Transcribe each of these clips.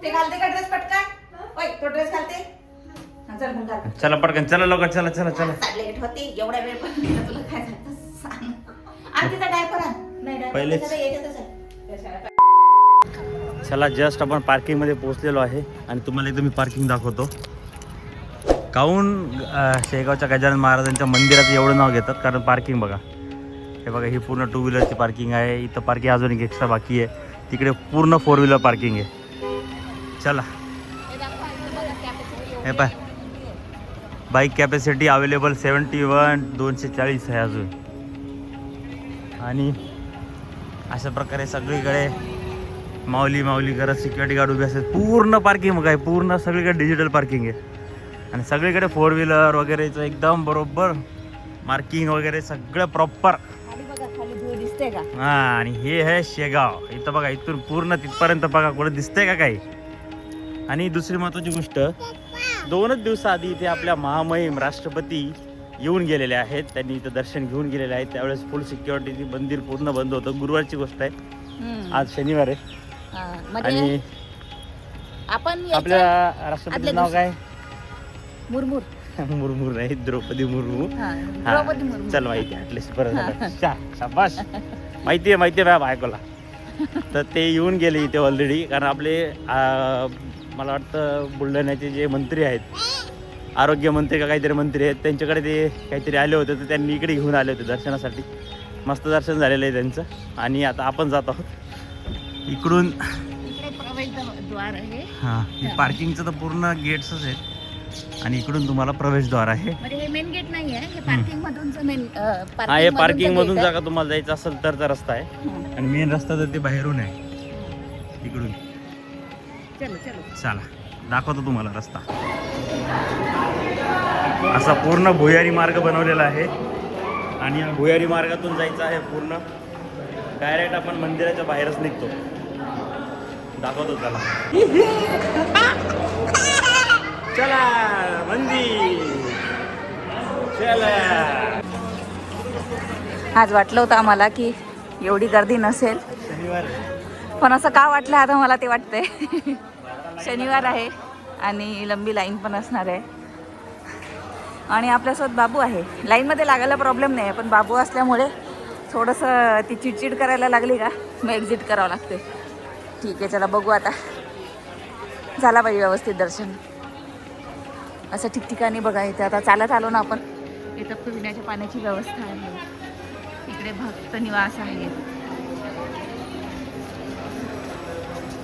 ते घालते का ड्रेस पटकन? ओय तो ड्रेस घालते. हा, चल मग घाल. चला पटकन, चला लवकर, चला चला चला. लेट होते एवढा वेळ पण तिला तुला काय झालं सांग. आणि तिचा डायपर आण. नाही डायपर पहिलेच. त्याच्यात याच्यातच आहे. चला जस्ट आपण पार्किंग मध्ये पोहोचलेलो आहे आणि तुम्हाला इथं मी पार्किंग दाखवतो. काहून शेगावच्या गजानन महाराजांच्या मंदिराचं एवढं नाव घेतात कारण पार्किंग बघा. हे बघा ही पूर्ण 2 व्हीलरची पार्किंग आहे. इथं पार्किंग अजून एक एक्स्ट्रा बाकी आहे. तिकडे पूर्ण 4 व्हीलर पार्किंग आहे. चला हे पाय बाईक कॅपॅसिटी अवेलेबल 71 240 आहे अजून. आणि अशा प्रकारे सगळीकडे माऊली माऊली करत सिक्युरिटी गार्ड उभी असतात. पूर्ण पार्किंग मग आहे, पूर्ण सगळीकडे डिजिटल पार्किंग आहे. आणि सगळीकडे 4 व्हीलर वगैरेचं एकदम बरोबर मार्किंग वगैरे सगळं प्रॉपर. हां आणि हे आहे शेगाव. इथं बघा इथून पूर्ण तिथपर्यंत बघा कुठं दिसतंय का काही. आणि दुसरी महत्त्वाची गोष्ट 2च दिवसाआधी इथे आपल्या महामहिम राष्ट्रपती येऊन गेलेले आहेत. त्यांनी इथं दर्शन घेऊन गेलेले आहेत. त्यावेळेस फुल सिक्युरिटी मंदिर पूर्ण बंद होतं. गुरुवारची गोष्ट आहे, आज शनिवार आहे. आणि आपण आपल्या राष्ट्रपतीचं नाव काय? मुरमुर. मुर्मू नाही, द्रौपदी मुर्मू. द्रौपदी मुर्मू. चल माहिती आहे ॲटलिस्ट परत. शाबाश, माहिती आहे माझ्या बायकोला. तर ते येऊन गेले इथे ऑलरेडी. कारण आपले मला वाटतं बुलढाण्याचे जे मंत्री आहेत, आरोग्यमंत्री का काहीतरी मंत्री आहेत, त्यांच्याकडे ते काहीतरी आले होते. तर त्यांनी इकडे घेऊन आले होते दर्शनासाठी. मस्त दर्शन झालेलं आहे त्यांचं. आणि आता आपण जात आहोत इकडून. प्रवेशद्वार आहे. हां हे पार्किंगचं तर पूर्ण गेट्सच आहेत. आणि इकडून तुम्हाला प्रवेशद्वार आहे. म्हणजे हे मेन गेट नाही आहे, हे पार्किंग मधूनचं मेन. हा हे पार्किंग मधून जर का तुम्हाला जायचं असेल तर रस्ता आहे. आणि मेन रस्ता तर ते बाहेरून आहे इकडून. चला दाखवतो तुम्हाला रस्ता. असा पूर्ण भुयारी मार्ग बनवलेला आहे. आणि या भुयारी मार्गातून जायचं आहे पूर्ण. डायरेक्ट आपण मंदिराच्या बाहेरच निघतो. दाखवतो त्याला. चला मंदिर चला. आज वाटलं होतं आम्हाला की एवढी गर्दी नसेल, शनिवार पण असं का वाटलं आता मला ते वाटतंय. शनिवार आहे आणि लंबी लाईन पण असणार आहे. आणि आपल्यासोबत बाबू आहे. लाईनमध्ये लागायला प्रॉब्लेम नाही आहे, पण बाबू असल्यामुळे थोडंसं ती चिडचिड करायला लागली का मग एक्झिट करावं लागते. ठीक आहे चला बघू आता. झाला पाहिजे व्यवस्थित दर्शन. असं ठिकठिकाणी बघा. इथे आता चालत आलो ना आपण. इथं पिण्याच्या पाण्याची व्यवस्था आहे. इकडे भक्त निवास आहे.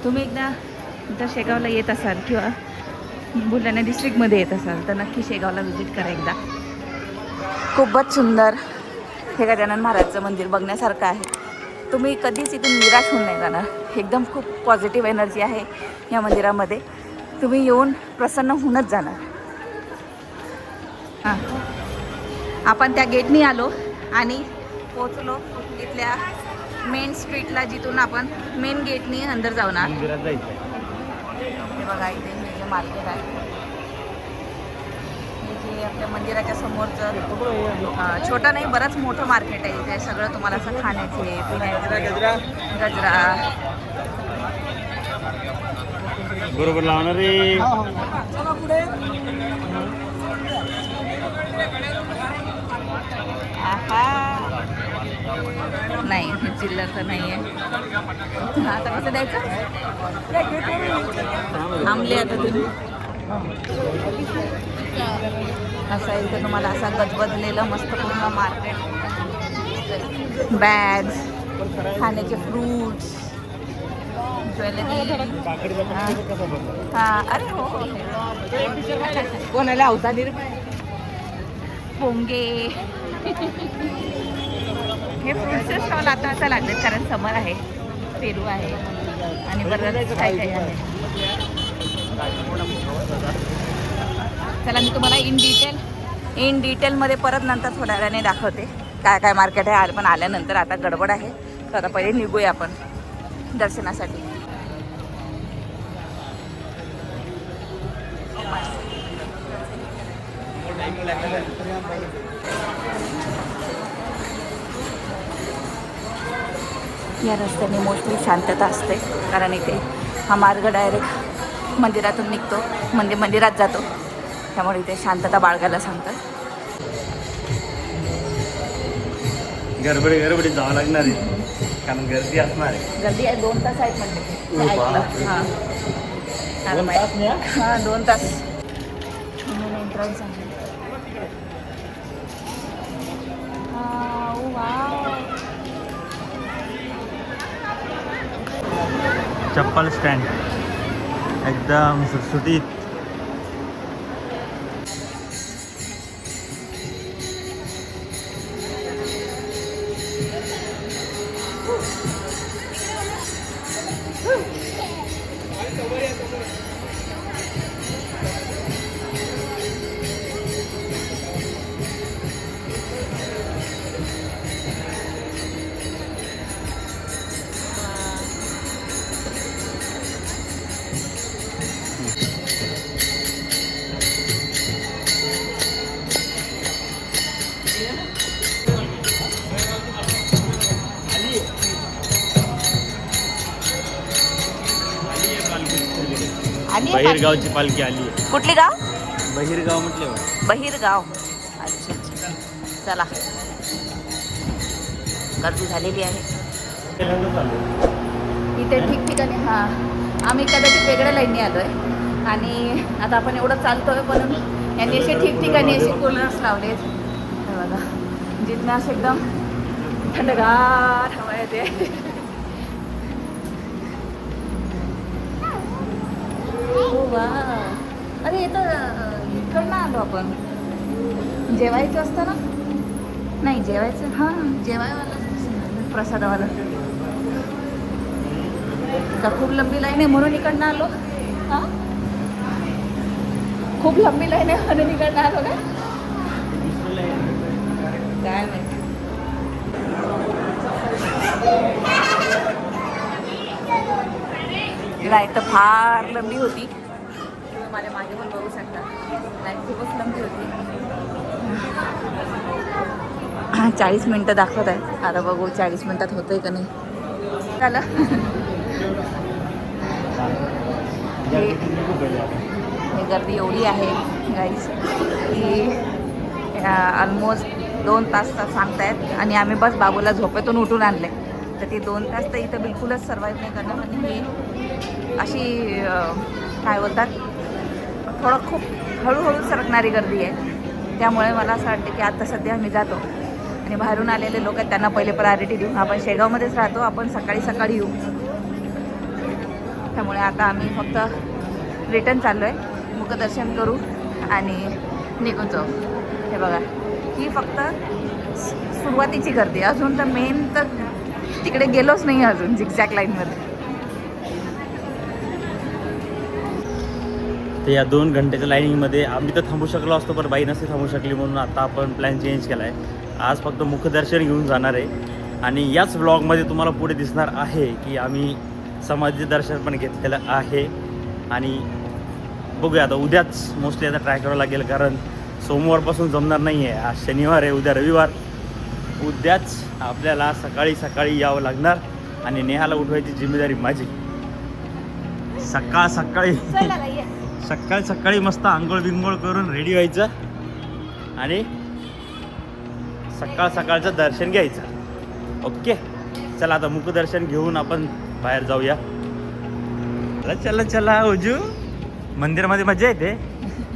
तुम्ही एकदा जर शेगावला येत असाल किंवा बुलढाणा डिस्ट्रिक्टमध्ये येत असाल तर नक्की शेगावला व्हिजिट करा एकदा. खूपच सुंदर हे गजानन महाराजचं मंदिर बघण्यासारखं आहे. तुम्ही कधीच इथून निराश होऊन नाही जाणार. एकदम खूप पॉझिटिव्ह एनर्जी आहे या मंदिरामध्ये. तुम्ही येऊन प्रसन्न होऊनच जाणार. हां आपण त्या गेटनी आलो आणि पोचलो इथल्या मेन स्ट्रीटला, जिथून आपण मेन गेटनी अंदर जाणार. मंदिरात जायचं. हे बघा इथे हे मार्केट आहे. हे जे आपल्या मंदिराच्या समोरचं छोटं नाही बरंच मोठं मार्केट आहे. इथे सगळं तुम्हाला असं खाण्याचे पिण्याचे गजरा बरोबर लावणार रे. नाही चिल्लर तर नाही आहे. आता कसं द्यायचं. थांबले आता तुम्ही. असं इथे तुम्हाला असा गजबजलेलं मस्त पूर्ण मार्केट. बॅग्स, खाण्याचे फ्रूट्स, ज्वेलरी. हां अरे हो कोणाला अवताली रे पोंगे. हे फ्रूट्सचे स्टॉल आता असं लागले कारण समर आहे, पेरू आहे आणि बरंच काय काय आहे. चला मी तुम्हाला इन डिटेलमध्ये परत नंतर थोड्या वेळाने दाखवते काय काय मार्केट आहे. पण आल्यानंतर आता गडबड आहे तर आता पहिले निघूया आपण दर्शनासाठी. या रस्त्याने मोस्टली शांतता असते कारण इथे हा मार्ग डायरेक्ट मंदिरातून निघतो, मंदिरात जातो, त्यामुळे इथे शांतता बाळगायला सांगतात. गडबडीत जावं लागणार आहे कारण गर्दी असणार आहे. गर्दी आहे, 2 तास आहेत म्हणजे मी ऐकलं. हां 2 तास नाही हा? हां 2 तास एंट्रन्स आहे. चप्पल स्टँड एकदम सुटसुटीत. आणि बहिरगावची पालखी आली आहे. कुठली गाव? बहिरगाव म्हटले बहिरगाव. अच्छा अच्छा, चला. गर्दी झालेली आहे इथे ठिकठिकाणी. हां आम्ही कदाचित वेगळ्या लाईनने आलो आहे आणि आता आपण एवढं चालतोय, पण यांनी असे ठिकठिकाणी असे कूलर्स लावले आहेत. हे बघा, जिथनं असं एकदम थंडगार हवा येते. हो वा, अरे इकडनं आलो आपण. जेवायचं असतं ना? नाही जेवायचं, हां जेवायवाला प्रसादावाला. का खूप लंबी लाईन आहे म्हणून इकडनं आलो? हां खूप लंबी लाईन आहे म्हणून इकडनं आलो काय माहिती. लाईन तर फार लंबी होती, तुम्ही माझ्या मागे पण बघू शकता. लाईन खूपच लंबी होती. 40 मिनटं दाखवत आहे. आता बघू 40 मिनटात होतंय का नाही. झालं. ही गर्दी एवढी आहे गाईस की ऑलमोस्ट 2 तास सांगतायत आणि आम्ही बस बाबूला झोपेतून उठून आणले. तर ती 2 तास तर इथं बिलकुलच सर्वाईव्ह नाही करणार. आणि ही अशी काय बोलतात, थोडं खूप हळूहळू सरकणारी गर्दी आहे. त्यामुळे मला असं वाटतं की आता सध्या आम्ही जातो आणि बाहेरून आलेले लोक आहेत त्यांना पहिले प्रायोरिटी देऊ. आपण शेगावमध्येच राहतो, आपण सकाळी येऊ. त्यामुळे आता आम्ही फक्त रिटर्न चाललो आहे, मुखदर्शन करू आणि निघून जाऊ. हे बघा, ही फक्त सुरुवातीची गर्दी, अजून तर मेन तर तिकडे गेलोच नाही अजून झिकझॅक लाईनमध्ये. तर या 2 घंट्याच्या लाईनिंगमध्ये आम्ही तर थांबू शकलो असतो, पण बाई नसते थांबू शकली म्हणून आता आपण प्लॅन चेंज केला आहे. आज फक्त मुखदर्शन घेऊन जाणार आहे आणि याच व्लॉगमध्ये तुम्हाला पुढे दिसणार आहे की आम्ही समाधी दर्शन पण घेतलेलं आहे. आणि बघूया आता उद्याच मोस्टली आता ट्राय करावं लागेल, कारण सोमवारपासून जमणार नाही आहे. आज शनिवार आहे, उद्या रविवार. उद्याच आपल्याला सकाळी यावं लागणार आणि नेहाला उठवायची जिम्मेदारी माझी. सकाळी मस्त आंघोळ बिंघोळ करून रेडी व्हायचं आणि सकाळचं दर्शन घ्यायचं. ओके चला, आता मुखदर्शन घेऊन आपण बाहेर जाऊया. चला उजू, मंदिरामध्ये मजा येते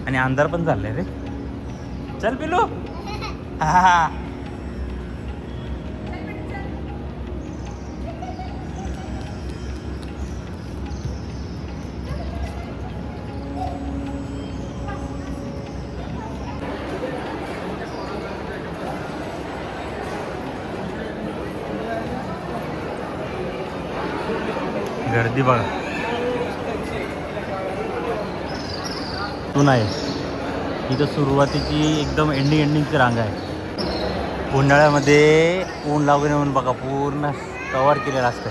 आणि अंधार पण झालाय रे. चल पिलू. हा गर्दी बघा, तू नाही इथं सुरुवातीची एकदम एंडिंगची रांग आहे. उन्हाळ्यामध्ये ऊन लागू नये म्हणून बघा पूर्ण कव्हर केलेलं असतं.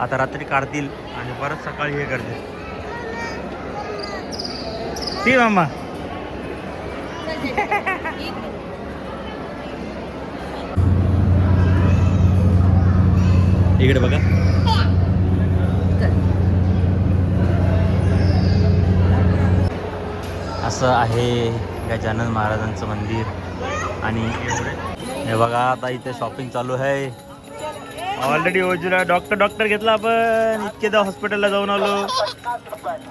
आता रात्री काढतील आणि परत सकाळी हे करतील. ती मामा इकडे बघा. असं आहे गजानन महाराजांचं मंदिर. आणि हे बघा आता इथे शॉपिंग चालू आहे. ऑलरेडी ओजूला डॉक्टर घेतला आपण. इतके हॉस्पिटलला जाऊन आलो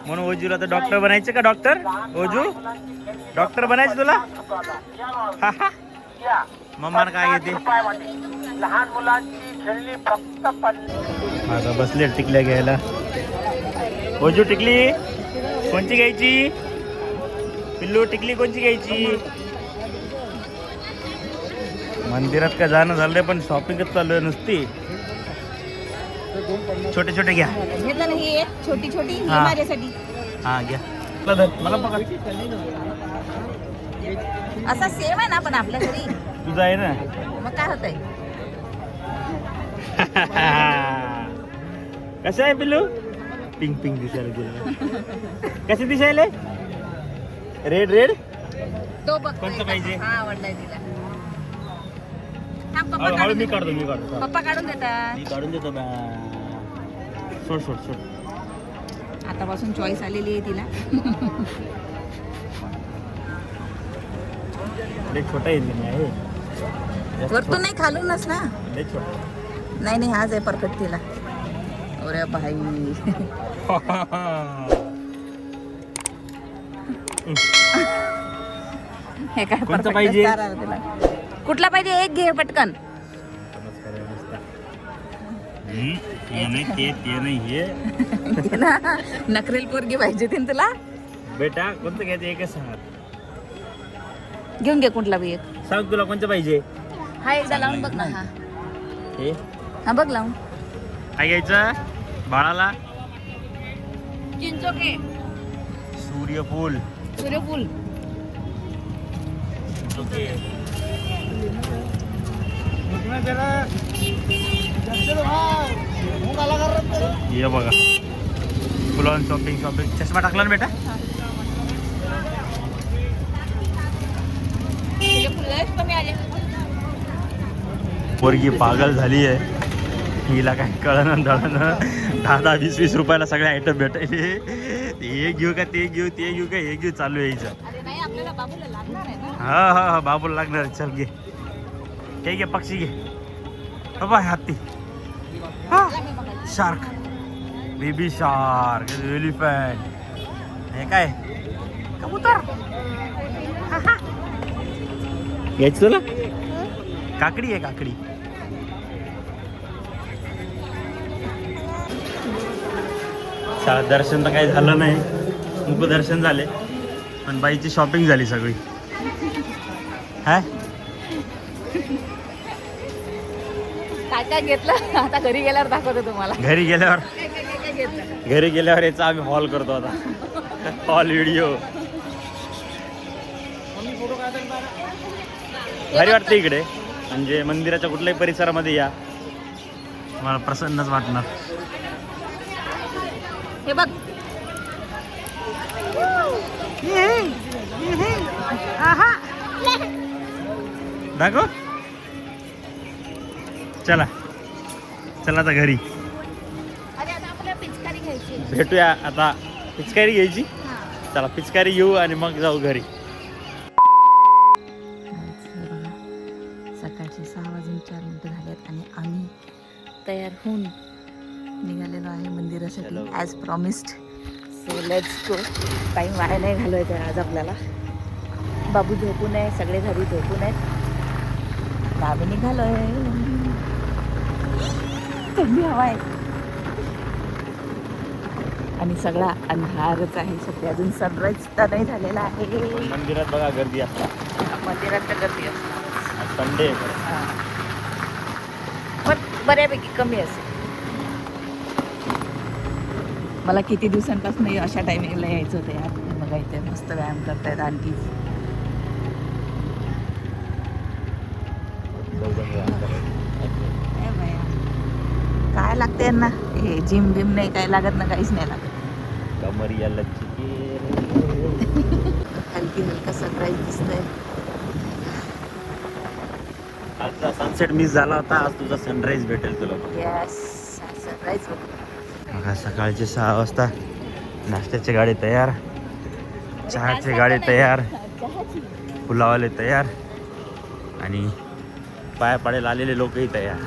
म्हणून ओजूला तर डॉक्टर बनायचे का? डॉक्टर ओजू डॉक्टर बनायचं तुला? मम्मान काय घेते? लहान मुलांची खेळणी फक्त आता बसले टिकल्या घ्यायला. ओजू टिकली कोणची घ्यायची? पिल्लू टिकली कोणची घ्यायची? मंदिरात काय जाणं झालंय पण शॉपिंगच चालू आहे नुसती. छोटे छोटे घ्या. घेतलं नाही एक छोटी छोटी ही हा. माझ्यासाठी. हा घ्या. मला बघा असा सेम आहे ना पण आपल्या घरी. तुझा आहे ना. मग काय होतंय? कसं आहे पिल्लू? पिंक पिंक दिसायला गेलं. कसे दिसायले? Red red. तो बघ कोणतं पाहिजे? हा आवडलाय तिला. थांब, पप्पा हळू काढून मी देतात. काढतो. पप्पा काढून देतात. मी काढून देतो बा. सोड सोड सोड. आतापासून चॉईस आलेली आहे तिला. लय छोटा आहे मी आहे. वरतून नाही खालूनच ना. लय छोटा. नाही नाही हाच आहे परफेक्ट तिला. अरे भाई हे काय कोणतं perfect पाहिजे? star आहे तिला. कुठला पाहिजे? एक घे पटकन. ते नाही हे घे ना. नखरेल पोरगी पाहिजे ती तुला. बेटा कोणतं घ्यायचं? एकच सांग. घेऊन घे कुठला बी एक. सांग तुला कोणतं पाहिजे? हा एकदा लावून बघ ना. हा हे हा बघ लावून. काय घ्यायचं बाळाला? चिंचोके. सूर्यफूल. सूर्यफूल. ये बघा फुलान शॉपिंग. चष्मा टाकला ना बेटा? कमी आले. पोरगी पागल झाली आहे. हिला काय कळणं दळणं. 10-20 रुपयाला सगळे आयटम भेटायले. हे घेऊ का ते घेऊ ते घेऊ का हे घेऊ चालू आहे हिचं. अरे नाही आपल्याला बाबूला लागणार आहे ना. हा बाबूला लागणार. चल घे. हे घे पक्षी घे. बाबा हत्ती. शार्क. Baby shark. एलिफंट. हे काय? कबूतर. घ्यायचं तुला? काकडी आहे काकडी. दर्शन तर काही झालं नाही. मुखदर्शन झाले पण बाईची शॉपिंग झाली सगळी. हा काय काय घेतलं आता घरी गेल्यावर दाखवतो तुम्हाला. घरी गेल्यावर काय घेतलं. घरी गेल्यावर याचा आम्ही हॉल करतो आता. Hall video. भारी वाटतं इकडे. म्हणजे मंदिराच्या कुठल्याही परिसरामध्ये या मला प्रसन्नच वाटणार. हे बघ. दाखव. चला आता घरी अरे आता आपल्याला पिचकारी घ्यायची. भेटूया. आता पिचकारी घ्यायची. चला पिचकारी घेऊ आणि मग जाऊ घरी. सकाळचे 6:04 झालेत आणि आम्ही तयार होऊन निघालेलो आहे मंदिरासाठी as promised. So let's go. Time वाया नाही घालवायचा आज आपल्याला. बाबू झोपून आहे. सगळे घरी झोपून आहेत. आम्ही निघालोय. थंडी हवा आहे आणि सगळा अंधारच आहे सध्या. अजून सनराईज सुद्धा नाही झालेला आहे. मंदिरात बघा गर्दी असतात. मंदिरात तर गर्दी असते. संडे पण बऱ्यापैकी कमी असेल. मला किती दिवसांपासून अशा टायमिंगला यायचं होतं यार. बघा इथे मस्त व्यायाम करतायत आणखी. काय लागते यांना? हे जिम बिम नाही काय लागत ना. काहीच नाही लागत. कमरिया लचकी. हलकी हलका सनराईज दिसतंय. आजचा सनसेट मिस झाला होता. आज तुझा सनराईज भेटेल तुला. Yes sunrise. बघा सकाळचे 6 वाजता नाश्त्याची गाडी तयार. चहाची गाडी तयार, पुलावाले तयार आणि पाया पाडेल आलेले लोकही तयार,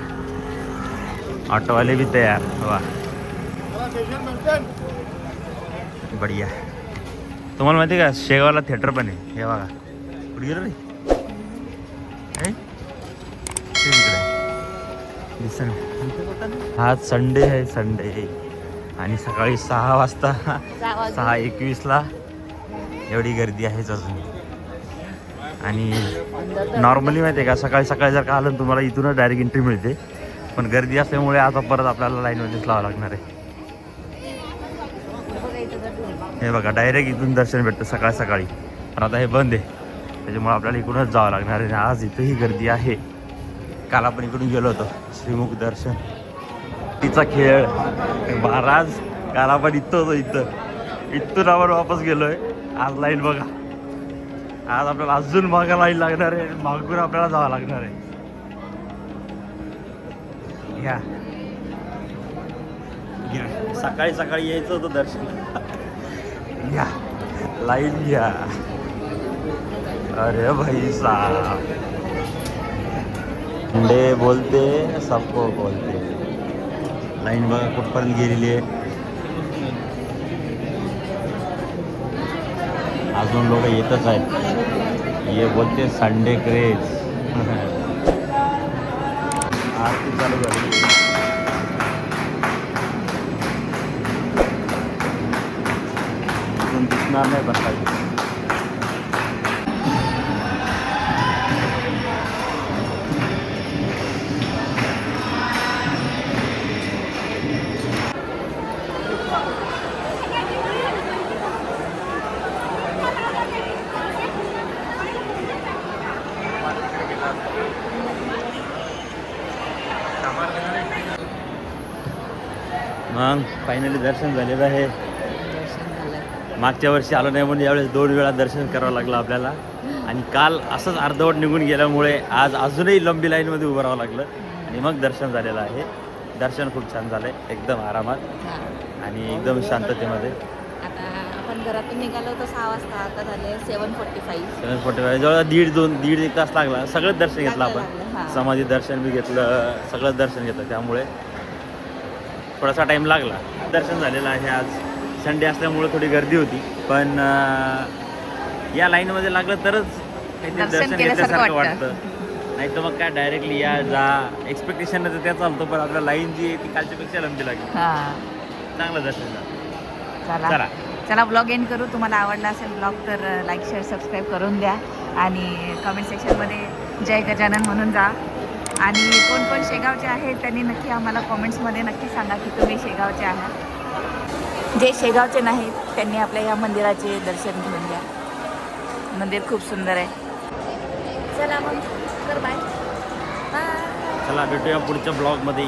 ऑटोवाले भी तयार. वा बढिया. तुम्हाला माहिती आहे का शेगावला थिएटर पण आहे. हे बघा कुठे गेलं रे हे? ते तिकडे दिसन. आज संडे आहे, संडे आणि सकाळी 6 वाजता 6:21ला एवढी गर्दी आहेच अजून. आणि नॉर्मली माहिती आहे का सकाळी सकाळी जर का आलं ना तुम्हाला इथूनच डायरेक्ट एंट्री मिळते, पण गर्दी असल्यामुळे आता परत आपल्याला लाईनमध्येच लावावं लागणार आहे. हे बघा डायरेक्ट इथून दर्शन भेटतं सकाळ सकाळी, पण आता हे बंद आहे त्याच्यामुळे आपल्याला इकडूनच जावं लागणार आहे. आज इथंही गर्दी आहे. काल आपण इकडून गेलो होतो श्रीमुख दर्शन, तिचा खेळ महाराज. काल आपण इथं होतो, इथून आपण वापस गेलोय. आज लाईन बघा, आज आपल्याला अजून मागं लाईन लागणार आहे, मागून आपल्याला जावं लागणार आहे. घ्या घ्या, सकाळी सकाळी यायचं होतं दर्शन. घ्या लाईन घ्या. अरे भाई साहब, संडे बोलते सबको बोलते. लाईन बघा कुठपर्यंत गेलेली आहे. अजून लोक येतच आहेत. ये बोलते संडे क्रेज. आरती चालू झाली. अजून दिसणार नाही पण काही. मग फायनली दर्शन झालेलं आहे. मागच्या वर्षी आलो नाही म्हणून यावेळेस 2 वेळा दर्शन करावं लागलं आपल्याला. आणि काल असंच अर्धवट निघून गेल्यामुळे आज अजूनही लंबी लाईनमध्ये उभं राहावं लागलं आणि मग दर्शन झालेलं आहे. दर्शन खूप छान झालंय, एकदम आरामात आणि एकदम शांततेमध्ये. आता आपण घरातून निघालो होतो 6 वाजता, आता झाले 7:45. 7:45 जवळ दीड एक तास लागला. सगळंच दर्शन घेतलं लागलं. आपण, समाधी दर्शन बी घेतलं, सगळंच दर्शन घेतलं, त्यामुळे थोडासा टाईम लागला. दर्शन झालेलं आहे. आज संडे असल्यामुळे थोडी गर्दी होती, पण या लाईनमध्ये लागलं तरच काहीतरी दर्शन घेतल्यासारखं वाटतं. नाही तर मग काय डायरेक्टली या जा एक्सपेक्टेशन तर त्या चालतो, पण आपल्या लाईन जी आहे ती कालच्यापेक्षा लंबी लागली. चांगलं दर्शन झालं. चला चला ब्लॉग एंड करू. तुम्हाला आवडला असेल ब्लॉग तर लाईक शेअर सबस्क्राईब करून द्या आणि कमेंट सेक्शनमध्ये जय गजानन म्हणून जा. आणि कोण कोण शेगावचे आहेत त्यांनी नक्की आम्हाला कॉमेंट्समध्ये नक्की सांगा की तुम्ही शेगावचे आहात. जे शेगावचे नाहीत त्यांनी आपल्या या मंदिराचे दर्शन घेऊन घ्या. मंदिर खूप सुंदर आहे. चला मग तर बाय. चला भेटूया पुढच्या ब्लॉगमध्ये.